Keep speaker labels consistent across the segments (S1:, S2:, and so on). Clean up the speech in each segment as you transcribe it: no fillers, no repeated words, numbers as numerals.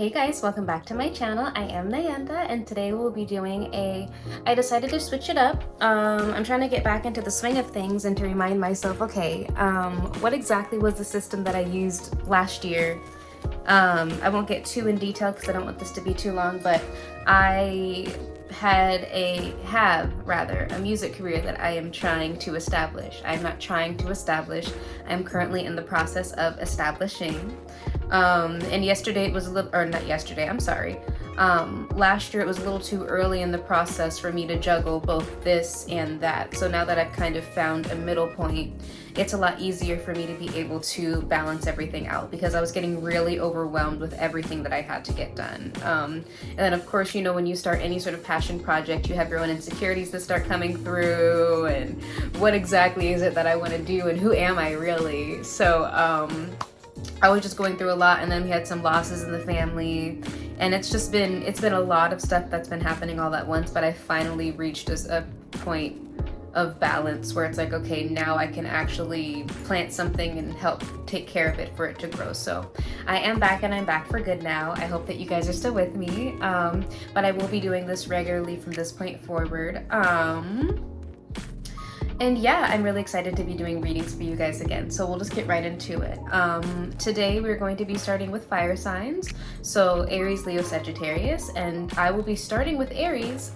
S1: Hey guys, welcome back to my channel. I am Nayenda, and today we'll be doing I decided to switch it up. I'm trying to get back into the swing of things and to remind myself, okay, what exactly was the system that I used last year? I won't get too in detail because I don't want this to be too long, but I have a music career that I am trying to establish. I'm not trying to establish, I'm currently in the process of establishing. And yesterday it was a little, or not yesterday, I'm sorry. Last year it was a little too early in the process for me to juggle both this and that. So now that I've kind of found a middle point, it's a lot easier for me to be able to balance everything out because I was getting really overwhelmed with everything that I had to get done. And then of course, you know, when you start any sort of passion project, you have your own insecurities that start coming through and what exactly is it that I want to do and who am I really? So, I was just going through a lot, and then we had some losses in the family, and it's been a lot of stuff that's been happening all at once, but I finally reached a point of balance where it's like, okay, now I can actually plant something and help take care of it for it to grow. So I am back, and I'm back for good now. I hope that you guys are still with me, but I will be doing this regularly from this point forward. And yeah, I'm really excited to be doing readings for you guys again. So we'll just get right into it. Today we're going to be starting with fire signs. So Aries, Leo, Sagittarius, and I will be starting with Aries.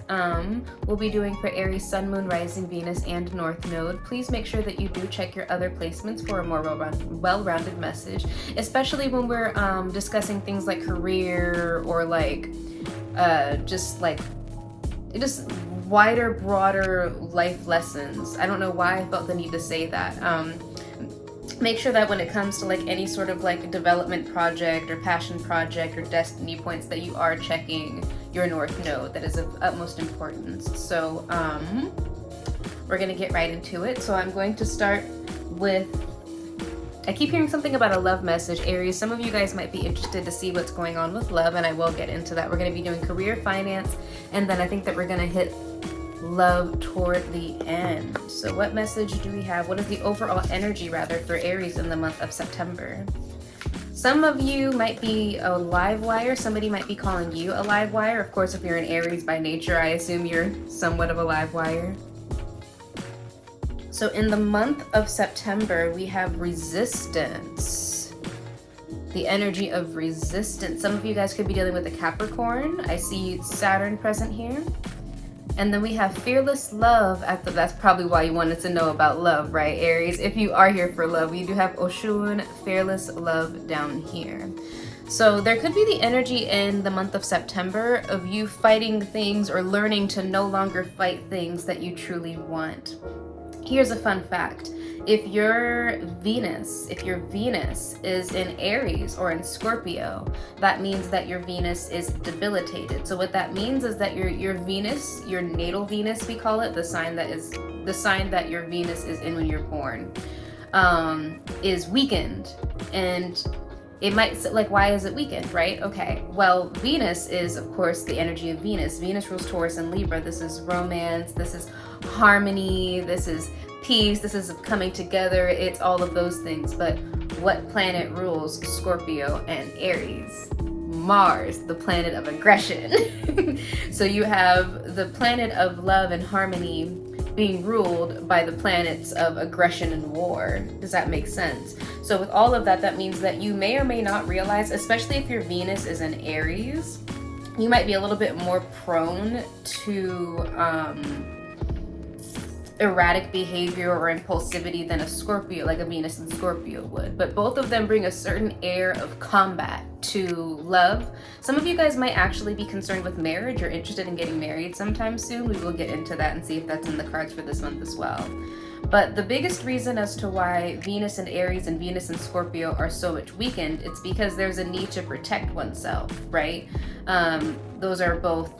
S1: We'll be doing for Aries, Sun, Moon, Rising, Venus, and North Node. Please make sure that you do check your other placements for a more well-rounded message, especially when we're discussing things like career or like just wider, broader life lessons. I don't know why I felt the need to say that. Make sure that when it comes to like any sort of like development project or passion project or destiny points that you are checking your North Node. That is of utmost importance. So we're gonna get right into it. So I'm going to start with, I keep hearing something about a love message, Aries. Some of you guys might be interested to see what's going on with love, and I will get into that. We're going to be doing career, finance, and then I think that we're going to hit love toward the end. So what message do we have? What is the overall energy, rather, for Aries in the month of September? Some of you might be a live wire. Somebody might be calling you a live wire. Of course, if you're an Aries by nature, I assume you're somewhat of a live wire. So in the month of September, we have resistance. The energy of resistance. Some of you guys could be dealing with a Capricorn. I see Saturn present here. And then we have fearless love. That's probably why you wanted to know about love, right, Aries? If you are here for love, we do have Oshun, fearless love down here. So there could be the energy in the month of September of you fighting things or learning to no longer fight things that you truly want. Here's a fun fact. If your Venus is in Aries or in Scorpio, that means that your Venus is debilitated. So what that means is that your Venus, your natal Venus, we call it, the sign that your Venus is in when you're born, is weakened. And it might, like, why is it weakened, right? Okay, well, Venus is, of course, the energy of Venus. Venus rules Taurus and Libra. This is romance, this is harmony, this is peace, this is coming together, it's all of those things. But what planet rules Scorpio and Aries? Mars, the planet of aggression. So you have the planet of love and harmony being ruled by the planets of aggression and war. Does that make sense? So with all of that, that means that you may or may not realize, especially if your Venus is in Aries, you might be a little bit more prone to erratic behavior or impulsivity than a Scorpio, like a Venus in Scorpio would. But both of them bring a certain air of combat to love. Some of you guys might actually be concerned with marriage or interested in getting married sometime soon. We will get into that and see if that's in the cards for this month as well. But the biggest reason as to why Venus and Aries and Venus and Scorpio are so much weakened, it's because there's a need to protect oneself, right? Those are both,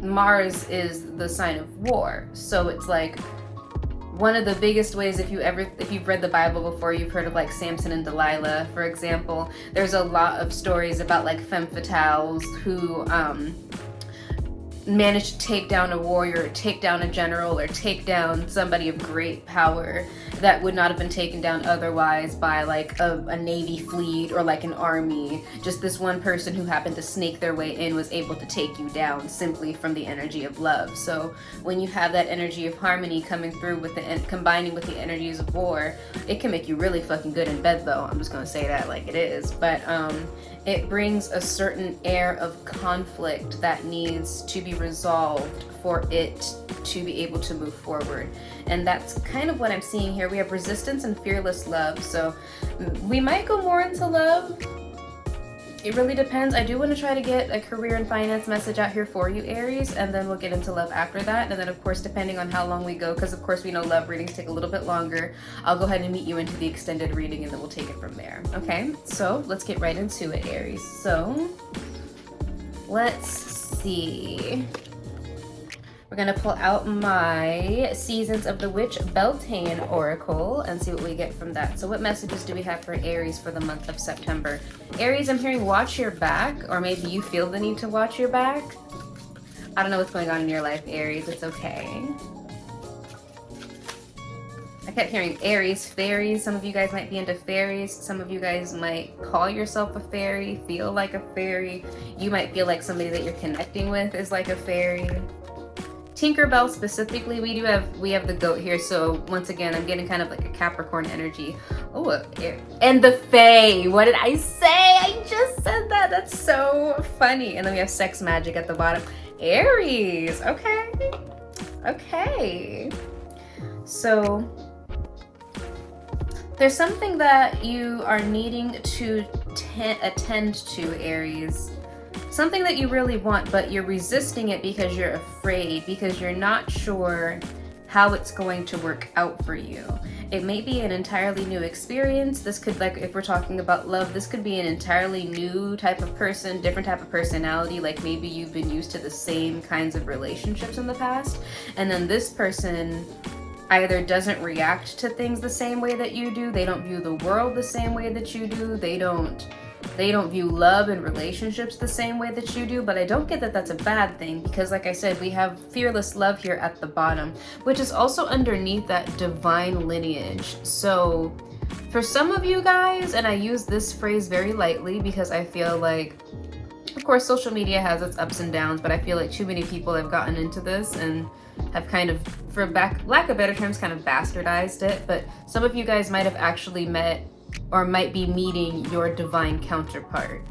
S1: Mars is the sign of war. So it's like one of the biggest ways, if you've read the Bible before, you've heard of like Samson and Delilah, for example. There's a lot of stories about like femme fatales who manage to take down a warrior, or take down a general, or take down somebody of great power that would not have been taken down otherwise by like a navy fleet or like an army. Just this one person who happened to snake their way in was able to take you down simply from the energy of love. So when you have that energy of harmony coming through with combining with the energies of war, it can make you really fucking good in bed though. I'm just gonna say that like it is. But it brings a certain air of conflict that needs to be resolved for it to be able to move forward. And that's kind of what I'm seeing here. We have resistance and fearless love. So we might go more into love. It really depends. I do want to try to get a career and finance message out here for you, Aries, and then we'll get into love after that. And then of course, depending on how long we go, because of course we know love readings take a little bit longer, I'll go ahead and meet you into the extended reading and then we'll take it from there. Okay, so let's get right into it, Aries. So let's see. We're gonna pull out my Seasons of the Witch Beltane Oracle and see what we get from that. So what messages do we have for Aries for the month of September? Aries, I'm hearing watch your back, or maybe you feel the need to watch your back. I don't know what's going on in your life, Aries. It's okay. I kept hearing Aries, fairies. Some of you guys might be into fairies. Some of you guys might call yourself a fairy, feel like a fairy. You might feel like somebody that you're connecting with is like a fairy. Tinkerbell specifically, we have the goat here, so once again I'm getting kind of like a Capricorn energy. Oh, and the Fae. What did I say? I just said that. That's so funny. And then we have sex magic at the bottom. Aries. Okay. So there's something that you are needing to attend to, Aries. Something that you really want, but you're resisting it because you're afraid, because you're not sure how it's going to work out for you. It may be an entirely new experience. This could, like, if we're talking about love, this could be an entirely new type of person, different type of personality. Like maybe you've been used to the same kinds of relationships in the past, and then this person either doesn't react to things the same way that you do, they don't view the world the same way that you do, they don't view love and relationships the same way that you do. But I don't get that that's a bad thing, because like I said, we have fearless love here at the bottom, which is also underneath that divine lineage. So for some of you guys, and I use this phrase very lightly because I feel like, of course, social media has its ups and downs, but I feel like too many people have gotten into this and have kind of, for lack of better terms, kind of bastardized it. But some of you guys might have actually met or might be meeting your divine counterpart.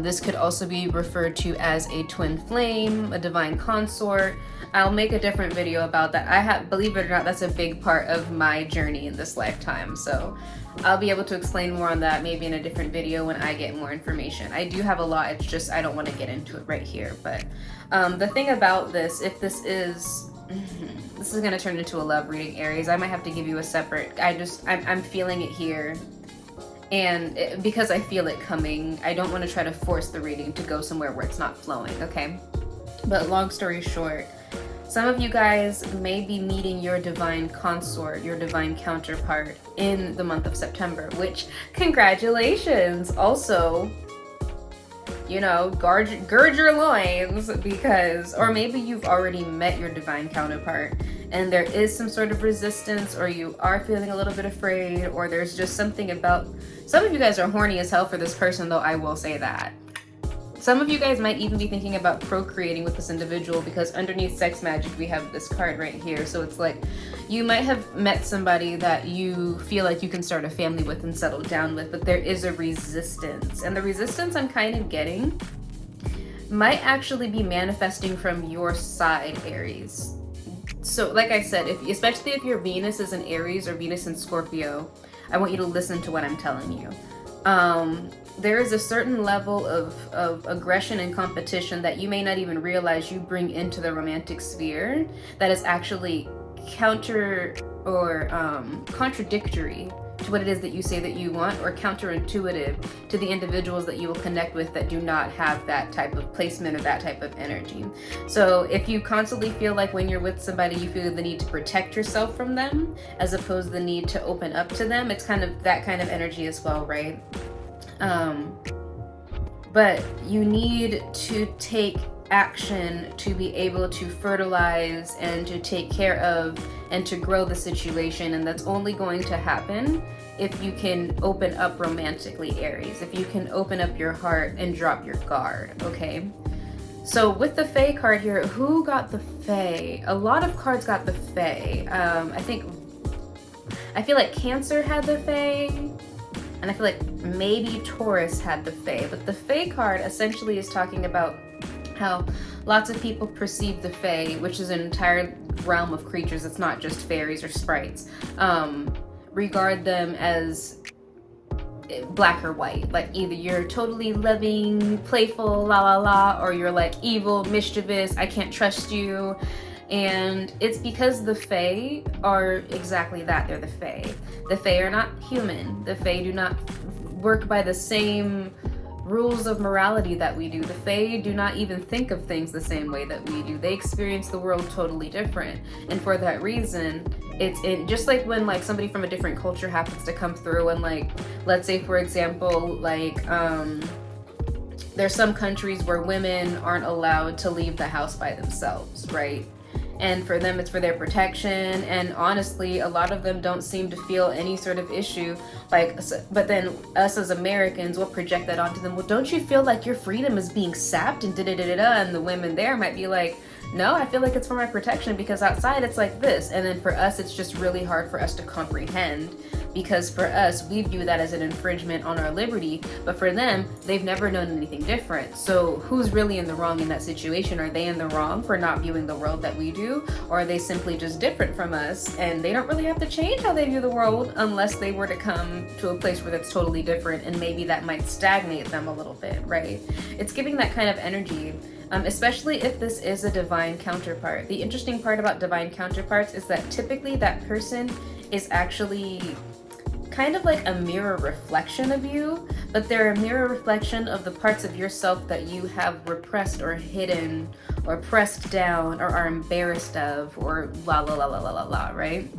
S1: This could also be referred to as a twin flame, a divine consort. I'll make a different video about that. Believe it or not, that's a big part of my journey in this lifetime. So I'll be able to explain more on that maybe in a different video when I get more information. I do have a lot, it's just I don't want to get into it right here. But the thing about this, if this is going to turn into a love reading, Aries, I might have to give you a separate, I'm feeling it here. And because I feel it coming, I don't want to try to force the reading to go somewhere where it's not flowing, okay? But long story short, some of you guys may be meeting your divine consort, your divine counterpart in the month of September, which, congratulations! Also, you know, gird your loins, because, or maybe you've already met your divine counterpart and there is some sort of resistance, or you are feeling a little bit afraid, or there's just something about, some of you guys are horny as hell for this person though, I will say that. Some of you guys might even be thinking about procreating with this individual, because underneath sex magic we have this card right here. So it's like you might have met somebody that you feel like you can start a family with and settle down with, but there is a resistance. And the resistance I'm kind of getting might actually be manifesting from your side, Aries. So like I said, especially if your Venus is in Aries or Venus in Scorpio, I want you to listen to what I'm telling you. There is a certain level of aggression and competition that you may not even realize you bring into the romantic sphere that is actually counter or contradictory to what it is that you say that you want, or counterintuitive to the individuals that you will connect with that do not have that type of placement or that type of energy. So if you constantly feel like when you're with somebody you feel the need to protect yourself from them as opposed to the need to open up to them, it's kind of that kind of energy as well, right? But you need to take action to be able to fertilize and to take care of and to grow the situation. And that's only going to happen if you can open up romantically, Aries, if you can open up your heart and drop your guard, okay? So with the Fae card here, who got the Fae? A lot of cards got the Fae. I feel like Cancer had the Fae, and I feel like maybe Taurus had the Fae. But the Fae card essentially is talking about how lots of people perceive the Fae, which is an entire realm of creatures. It's not just fairies or sprites. Regard them as black or white. Like either you're totally loving, playful, la la la, or you're like evil, mischievous, I can't trust you. And it's because the Fae are exactly that. They're the Fae. The Fae are not human. The Fae do not work by the same rules of morality that we do. The Fae do not even think of things the same way that we do. They experience the world totally different. And for that reason, it's just like when like somebody from a different culture happens to come through and like, let's say for example, like there's some countries where women aren't allowed to leave the house by themselves, right? And for them, it's for their protection. And honestly, a lot of them don't seem to feel any sort of issue. Like, but then us as Americans will project that onto them. Well, don't you feel like your freedom is being sapped and da-da-da-da-da? And the women there might be like, no, I feel like it's for my protection because outside it's like this. And then for us, it's just really hard for us to comprehend, because for us, we view that as an infringement on our liberty, but for them, they've never known anything different. So who's really in the wrong in that situation? Are they in the wrong for not viewing the world that we do? Or are they simply just different from us and they don't really have to change how they view the world unless they were to come to a place where that's totally different, and maybe that might stagnate them a little bit, right? It's giving that kind of energy. Especially if this is a divine counterpart. The interesting part about divine counterparts is that typically that person is actually kind of like a mirror reflection of you, but they're a mirror reflection of the parts of yourself that you have repressed or hidden or pressed down or are embarrassed of, or la la la la la la la, right?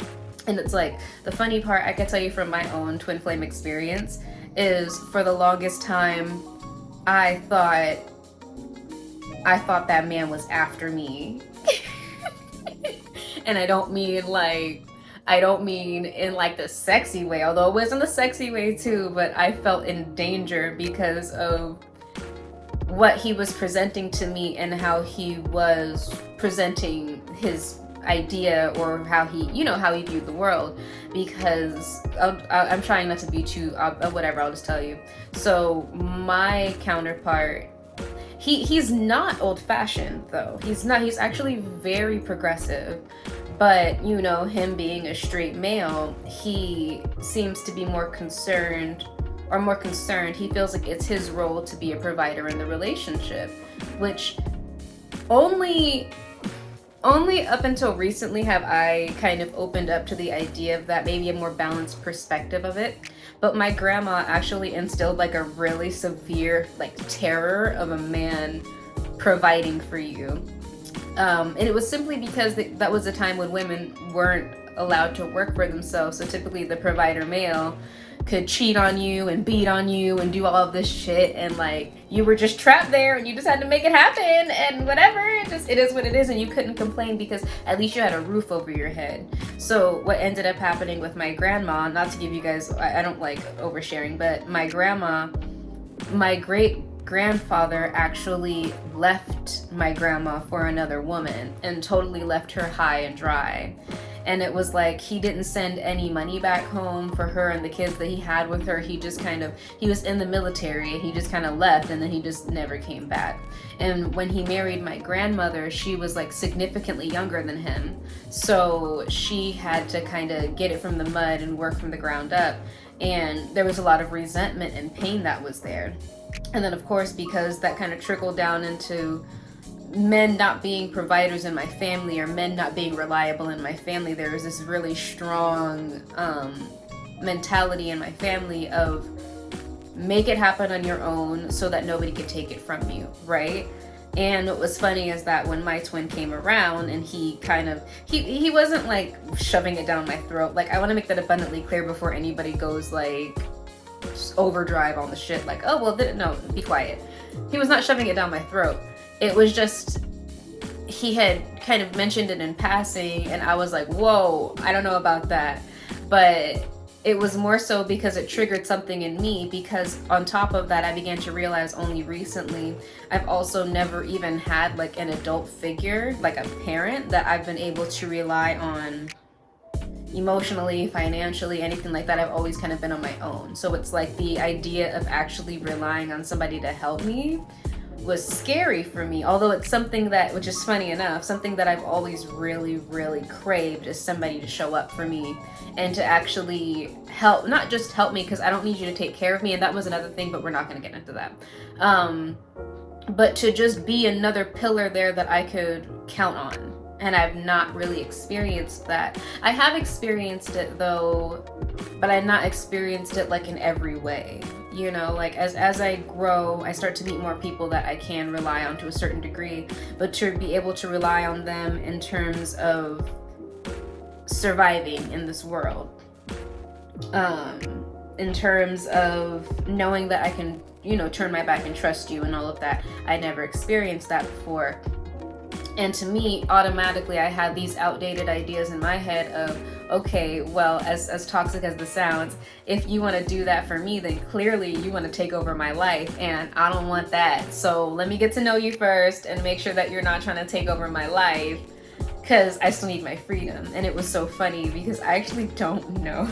S1: And it's like, the funny part, I can tell you from my own twin flame experience, is for the longest time I thought that man was after me. And I don't mean in like the sexy way, although it was in the sexy way too, but I felt in danger because of what he was presenting to me and how he was presenting his idea, or how he viewed the world. Because I'm trying not to be too whatever, I'll just tell you. So my counterpart, he's not old-fashioned though. He's actually very progressive. But, you know, him being a straight male, he seems to be more concerned. He feels like it's his role to be a provider in the relationship, which only up until recently have I kind of opened up to the idea of that, maybe a more balanced perspective of it. But my grandma actually instilled like a really severe like terror of a man providing for you. And it was simply because that was a time when women weren't allowed to work for themselves. So typically the provider male could cheat on you and beat on you and do all of this shit, and like you were just trapped there and you just had to make it happen and whatever. It is what it is, and you couldn't complain because at least you had a roof over your head. So what ended up happening with my grandma, not to give you guys, I don't like oversharing, but my grandma, my great grandfather actually left my grandma for another woman and totally left her high and dry. And it was like he didn't send any money back home for her and the kids that he had with her. He was in the military and he just kind of left, and then he just never came back. And when he married my grandmother, she was like significantly younger than him. So she had to kind of get it from the mud and work from the ground up. And there was a lot of resentment and pain that was there. And then of course, because that kind of trickled down into men not being providers in my family, or men not being reliable in my family, there was this really strong mentality in my family of make it happen on your own so that nobody could take it from you, right? And what was funny is that when my twin came around, and he wasn't like shoving it down my throat. Like, I want to make that abundantly clear before anybody goes like overdrive on the shit, like, oh well, no, be quiet. He was not shoving it down my throat. it was just, he had kind of mentioned it in passing, and I was like, whoa, I don't know about that. But it was more so because it triggered something in me, because on top of that, I began to realize only recently, I've also never even had like an adult figure, like a parent that I've been able to rely on emotionally, financially, anything like that. I've always kind of been on my own. So it's like the idea of actually relying on somebody to help me was scary for me, although it's something that, which is funny enough, something that I've always really craved, is somebody to show up for me and to actually help, not just help me, because I don't need you to take care of me, and that was another thing, but we're not going to get into that, but to just be another pillar there that I could count on. And I've not really experienced that. I have experienced it though, but I've not experienced it like in every way. You know, like as I grow, I start to meet more people that I can rely on to a certain degree, but to be able to rely on them in terms of surviving in this world, in terms of knowing that I can, you know, turn my back and trust you and all of that, I never experienced that before. And to me, automatically, I had these outdated ideas in my head of, okay, well, as toxic as this sounds, if you want to do that for me, then clearly you want to take over my life, and I don't want that. So let me get to know you first and make sure that you're not trying to take over my life, because I still need my freedom. And it was so funny because I actually don't know.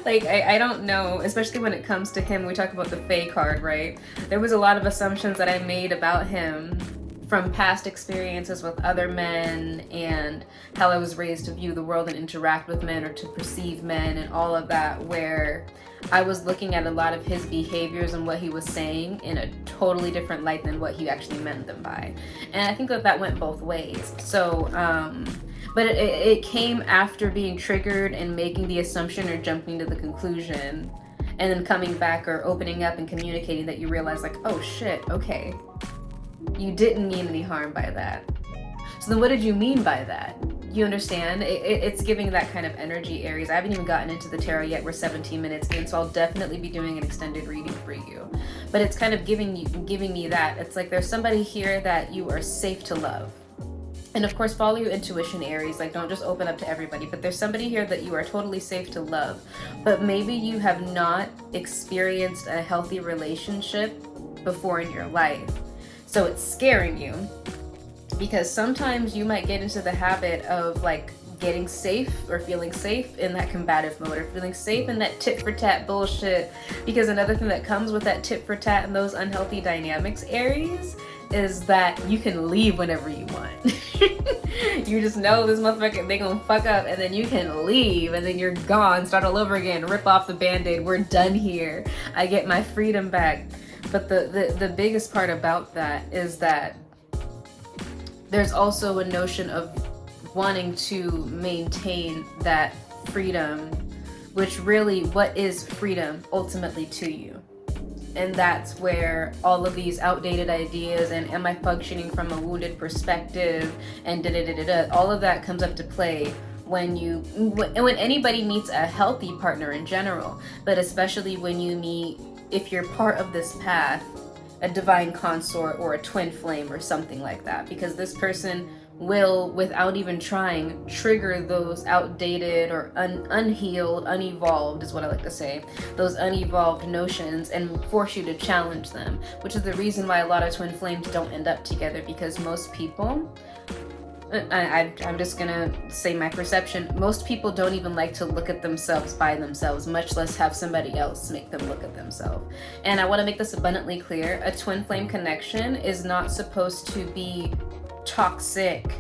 S1: Like, I don't know, especially when it comes to him. We talk about the Fae card, right? There was a lot of assumptions that I made about him from past experiences with other men, and how I was raised to view the world and interact with men, or to perceive men, and all of that, where I was looking at a lot of his behaviors and what he was saying in a totally different light than what he actually meant them by. And I think that went both ways. So, but it came after being triggered and making the assumption or jumping to the conclusion, and then coming back or opening up and communicating, that you realize like, oh shit, okay, you didn't mean any harm by that. So then what did you mean by that? You understand? It's giving that kind of energy, Aries. I haven't even gotten into the tarot yet. We're 17 minutes in, so I'll definitely be doing an extended reading for you. But it's kind of giving me that. It's like there's somebody here that you are safe to love. And of course, follow your intuition, Aries. Like, don't just open up to everybody. But there's somebody here that you are totally safe to love. But maybe you have not experienced a healthy relationship before in your life. So it's scaring you, because sometimes you might get into the habit of like getting safe or feeling safe in that combative mode, or feeling safe in that tit for tat bullshit. Because another thing that comes with that tit for tat and those unhealthy dynamics, Aries, is that you can leave whenever you want. You just know this motherfucker, they gonna fuck up, and then you can leave, and then you're gone, start all over again, rip off the band-aid, we're done here, I get my freedom back. But the biggest part about that is that there's also a notion of wanting to maintain that freedom, which really, what is freedom ultimately to you? And that's where all of these outdated ideas and am I functioning from a wounded perspective and all of that comes up to play when anybody meets a healthy partner in general, but especially when you meet, if you're part of this path, a divine consort or a twin flame or something like that, because this person will, without even trying, trigger those outdated or unhealed, unevolved is what I like to say, those unevolved notions, and force you to challenge them, which is the reason why a lot of twin flames don't end up together, because most people, I'm just gonna say my perception, most people don't even like to look at themselves by themselves, much less have somebody else make them look at themselves. And I want to make this abundantly clear, a twin flame connection is not supposed to be toxic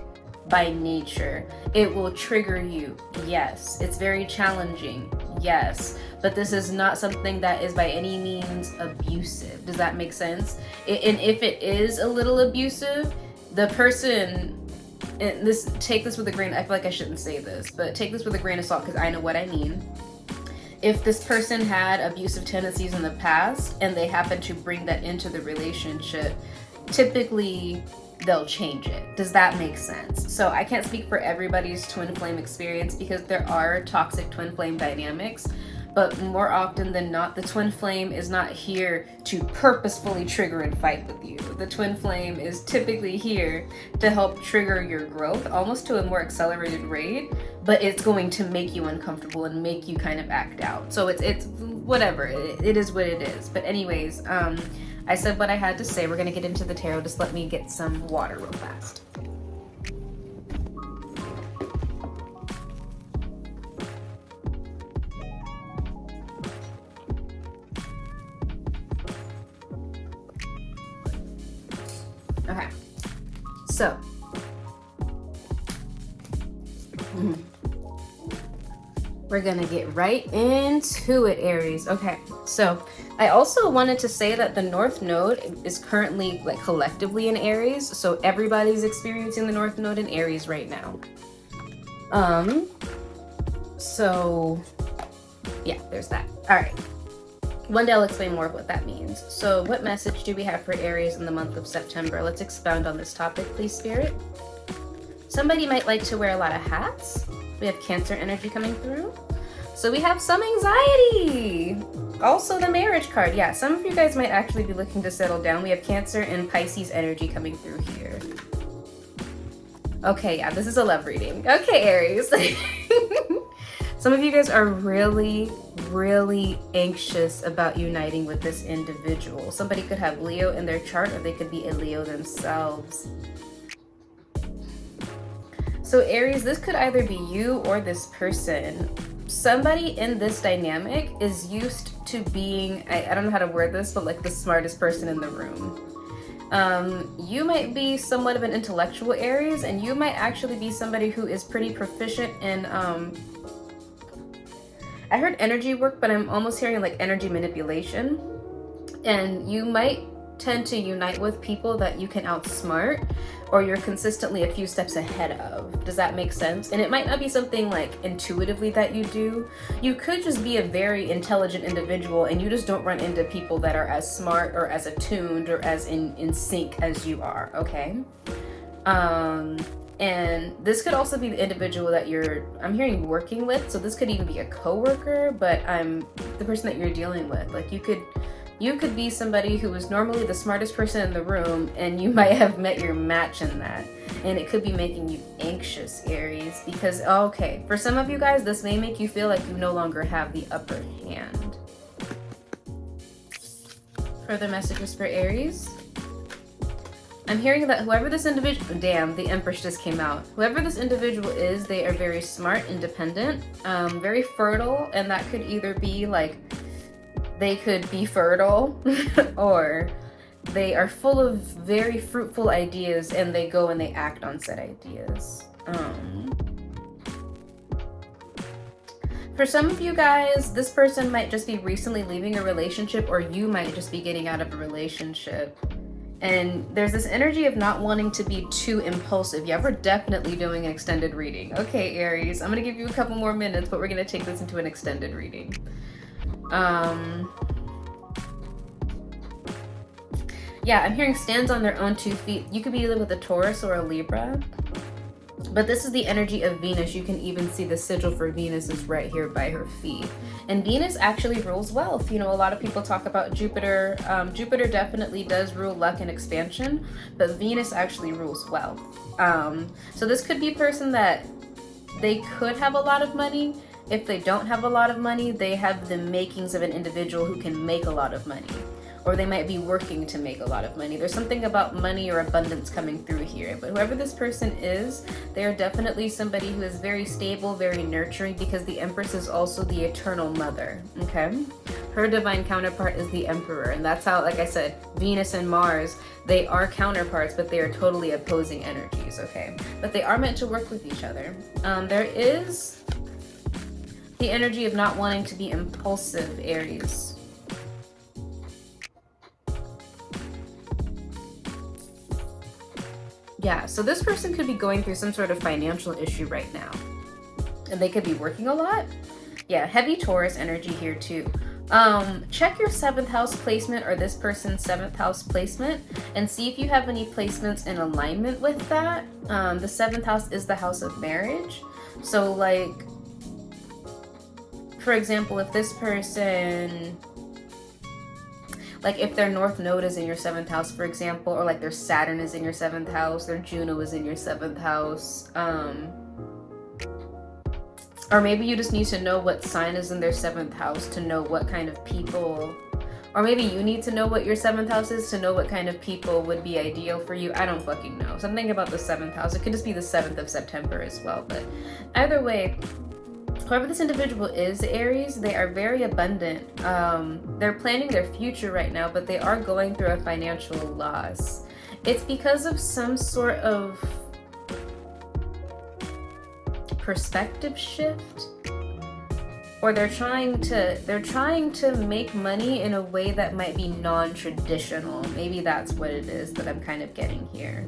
S1: by nature. It will trigger you, yes. It's very challenging, yes. But this is not something that is by any means abusive. Does that make sense? And if it is a little abusive, the person, and take this with a grain, I feel like I shouldn't say this, but take this with a grain of salt, because I know what I mean. If this person had abusive tendencies in the past and they happen to bring that into the relationship, typically they'll change it. Does that make sense? So I can't speak for everybody's twin flame experience, because there are toxic twin flame dynamics, but more often than not, the twin flame is not here to purposefully trigger and fight with you. The twin flame is typically here to help trigger your growth, almost to a more accelerated rate, but it's going to make you uncomfortable and make you kind of act out. So it's whatever, it is what it is. But anyways, I said what I had to say. We're gonna get into the tarot. Just let me get some water real fast. Okay, so we're gonna get right into it, Aries. Okay, so I also wanted to say that the North Node is currently like collectively in Aries, so everybody's experiencing the North Node in Aries right now. So yeah, there's that. All right. One day I'll explain more of what that means. So what message do we have for Aries in the month of September? Let's expound on this topic, please, Spirit. Somebody might like to wear a lot of hats. We have Cancer energy coming through. So we have some anxiety. Also the marriage card. Yeah, some of you guys might actually be looking to settle down. We have Cancer and Pisces energy coming through here. Okay, yeah, this is a love reading. Okay, Aries. Some of you guys are really anxious about uniting with this individual. Somebody could have Leo in their chart, or they could be a Leo themselves. So Aries, this could either be you or this person. Somebody in this dynamic is used to being, I don't know how to word this, but like the smartest person in the room. You might be somewhat of an intellectual Aries, and you might actually be somebody who is pretty proficient in, I heard energy work, but I'm almost hearing like energy manipulation. And you might tend to unite with people that you can outsmart, or you're consistently a few steps ahead of. Does that make sense? And it might not be something like intuitively that you do. You could just be a very intelligent individual, and you just don't run into people that are as smart or as attuned or as in sync as you are, okay? And this could also be the individual that I'm hearing working with. So this could even be a coworker, but the person that you're dealing with. Like you could be somebody who is normally the smartest person in the room, and you might have met your match in that. And it could be making you anxious, Aries, because, okay, for some of you guys, this may make you feel like you no longer have the upper hand. Further messages for Aries. I'm hearing that whoever this individual, damn, the Empress just came out. Whoever this individual is, they are very smart, independent, very fertile, and that could either be like, they could be fertile, or they are full of very fruitful ideas, and they go and they act on said ideas. For some of you guys, this person might just be recently leaving a relationship, or you might just be getting out of a relationship. And there's this energy of not wanting to be too impulsive. Yeah, we're definitely doing an extended reading. Okay, Aries, I'm gonna give you a couple more minutes, but we're gonna take this into an extended reading. Yeah, I'm hearing stands on their own 2 feet. You could be either with a Taurus or a Libra. But this is the energy of Venus. You can even see the sigil for Venus is right here by her feet. And Venus actually rules wealth. You know, a lot of people talk about Jupiter. Jupiter definitely does rule luck and expansion, but Venus actually rules wealth. So this could be a person that they could have a lot of money. If they don't have a lot of money, they have the makings of an individual who can make a lot of money. Or they might be working to make a lot of money. There's something about money or abundance coming through here. But whoever this person is, they are definitely somebody who is very stable, very nurturing, because the Empress is also the eternal mother, okay? Her divine counterpart is the Emperor. And that's how, like I said, Venus and Mars, they are counterparts, but they are totally opposing energies, okay? But they are meant to work with each other. There is the energy of not wanting to be impulsive, Aries. Yeah, so this person could be going through some sort of financial issue right now. And they could be working a lot. Yeah, heavy Taurus energy here too. Check your 7th house placement or this person's 7th house placement and see if you have any placements in alignment with that. The 7th house is the house of marriage. So like, for example, if this person, like if their North Node is in your 7th house, for example, or like their Saturn is in your 7th house, their Juno is in your 7th house, or maybe you just need to know what sign is in their 7th house to know what kind of people, or maybe you need to know what your 7th house is to know what kind of people would be ideal for you. I don't fucking know. Something about the 7th house. It could just be the 7th of September as well. But either way, whoever this individual is, Aries, they are very abundant. They're planning their future right now, but they are going through a financial loss. It's because of some sort of perspective shift, or they're trying to make money in a way that might be non-traditional. Maybe that's what it is that I'm kind of getting here.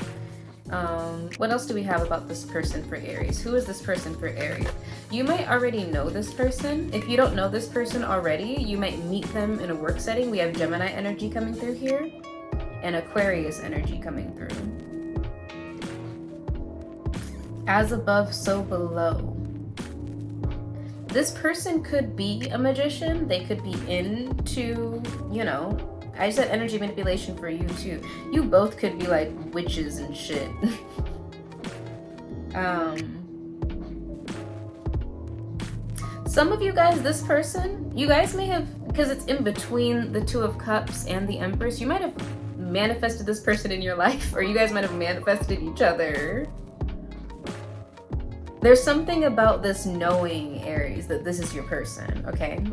S1: What else do we have about this person for Aries? Who is this person for Aries? You might already know this person. If you don't know this person already, you might meet them in a work setting. We have Gemini energy coming through here and Aquarius energy coming through. As above, so below. This person could be a magician. They could be into, you know, I said energy manipulation for you too. You both could be like witches and shit. Some of you guys, this person, you guys may have, because it's in between the Two of Cups and the Empress, you might have manifested this person in your life, or you guys might have manifested each other. There's something about this knowing, Aries, that this is your person, okay?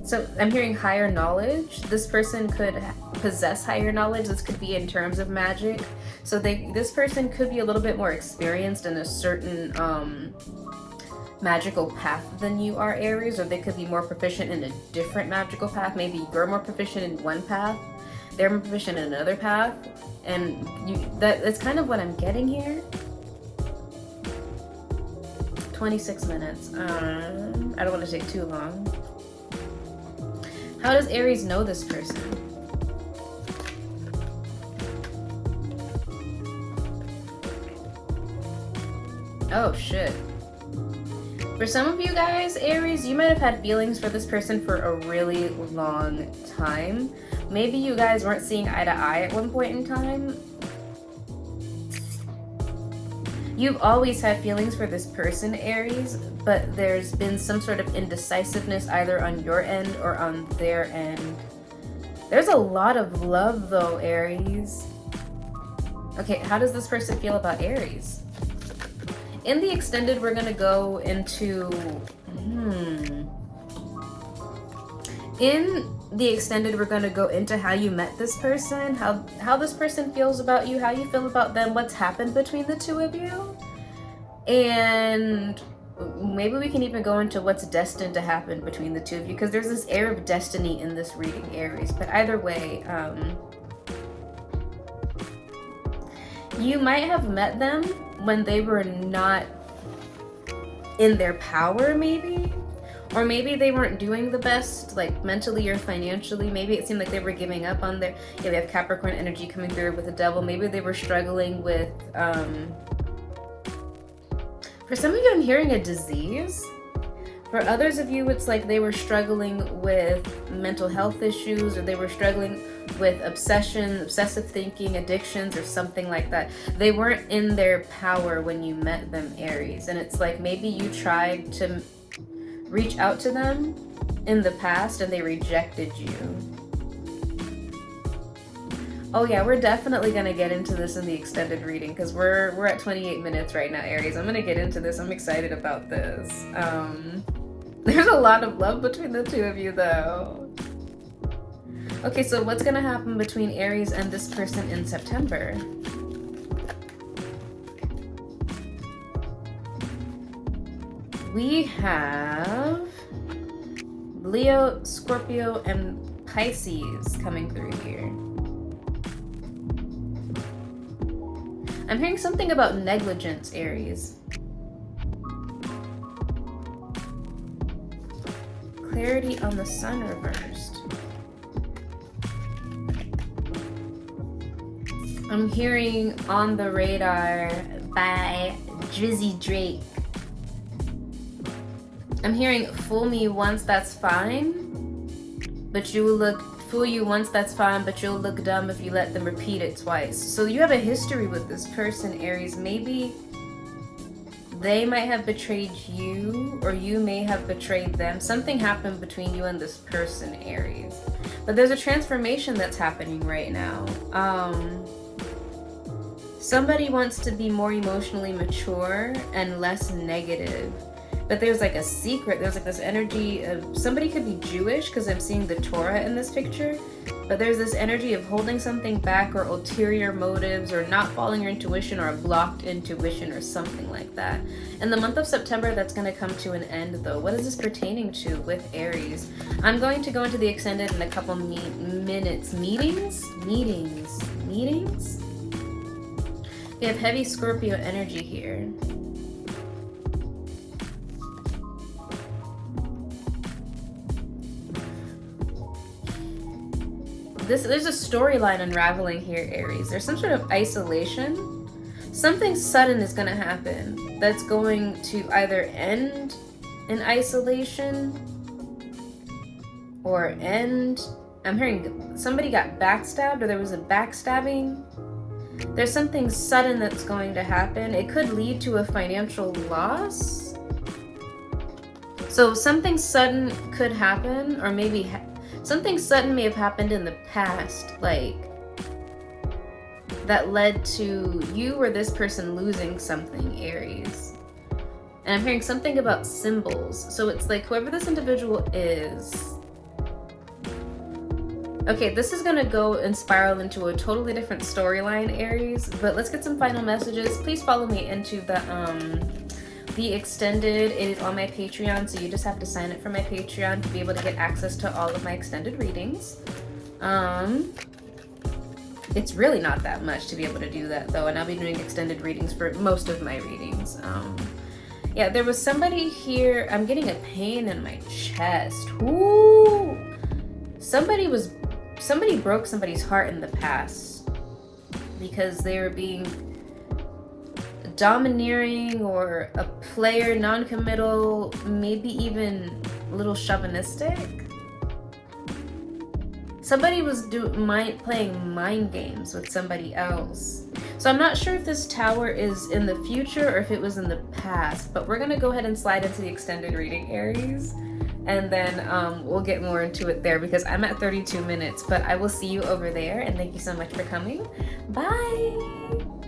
S1: So I'm hearing higher knowledge. This person could possess higher knowledge. This could be in terms of magic. So this person could be a little bit more experienced in a certain magical path than you are, Aries, or they could be more proficient in a different magical path. Maybe you're more proficient in one path, they're more proficient in another path, and that's kind of what I'm getting here. 26 minutes. I don't want to take too long. How does Aries know this person? Oh shit. For some of you guys, Aries, you might have had feelings for this person for a really long time. Maybe you guys weren't seeing eye to eye at one point in time. You've always had feelings for this person, Aries, but there's been some sort of indecisiveness either on your end or on their end. There's a lot of love though, Aries. Okay, how does this person feel about Aries? In the extended, we're gonna go into, In the extended, we're gonna go into how you met this person, how this person feels about you, how you feel about them, what's happened between the two of you. And maybe we can even go into what's destined to happen between the two of you, because there's this air of destiny in this reading, Aries. But either way, you might have met them when they were not in their power, maybe. Or maybe they weren't doing the best, like mentally or financially. Maybe it seemed like they were giving up on their, they have Capricorn energy coming through with the Devil. Maybe they were struggling with, for some of you, I'm hearing a disease. For others of you, it's like they were struggling with mental health issues, or they were struggling with obsessive thinking, addictions, or something like that. They weren't in their power when you met them, Aries. And it's like maybe you tried to reach out to them in the past and they rejected you. Oh yeah, we're definitely gonna get into this in the extended reading, because we're at 28 minutes right now, Aries. I'm gonna get into this. I'm excited about this. There's a lot of love between the two of you though. Okay, so what's gonna happen between Aries and this person in September? We have Leo, Scorpio, and Pisces coming through here. I'm hearing something about negligence, Aries. Clarity on the Sun reversed. I'm hearing On the Radar by Drizzy Drake. I'm hearing fool me once, that's fine, but you will look, fool you once, that's fine, but you'll look dumb if you let them repeat it twice. So you have a history with this person, Aries. Maybe they might have betrayed you, or you may have betrayed them. Something happened between you and this person, Aries. But there's a transformation that's happening right now. Somebody wants to be more emotionally mature and less negative. But there's like a secret, there's like this energy of, somebody could be Jewish because I'm seeing the Torah in this picture, but there's this energy of holding something back, or ulterior motives, or not following your intuition, or a blocked intuition, or something like that. In the month of September, that's going to come to an end though. What is this pertaining to with Aries? I'm going to go into the extended in a couple minutes. Meetings? We have heavy Scorpio energy here. There's a storyline unraveling here, Aries. There's some sort of isolation. Something sudden is going to happen that's going to either end in isolation or end... I'm hearing somebody got backstabbed, or there was a backstabbing. There's something sudden that's going to happen. It could lead to a financial loss. So something sudden could happen, or maybe... something sudden may have happened in the past, like, that led to you or this person losing something, Aries. And I'm hearing something about symbols. So it's like whoever this individual is... Okay, this is gonna go and spiral into a totally different storyline, Aries, but let's get some final messages. Please follow me into the extended. It is on my Patreon, so you just have to sign up for my Patreon to be able to get access to all of my extended readings. It's really not that much to be able to do that though, and I'll be doing extended readings for most of my readings. Yeah, there was somebody here. I'm getting a pain in my chest. Ooh. Somebody broke somebody's heart in the past because they were being domineering, or a player, non-committal, maybe even a little chauvinistic. Somebody was playing mind games with somebody else. So I'm not sure if this tower is in the future or if it was in the past, but we're gonna go ahead and slide into the extended reading, Aries, and then we'll get more into it there because I'm at 32 minutes, but I will see you over there, and thank you so much for coming. Bye.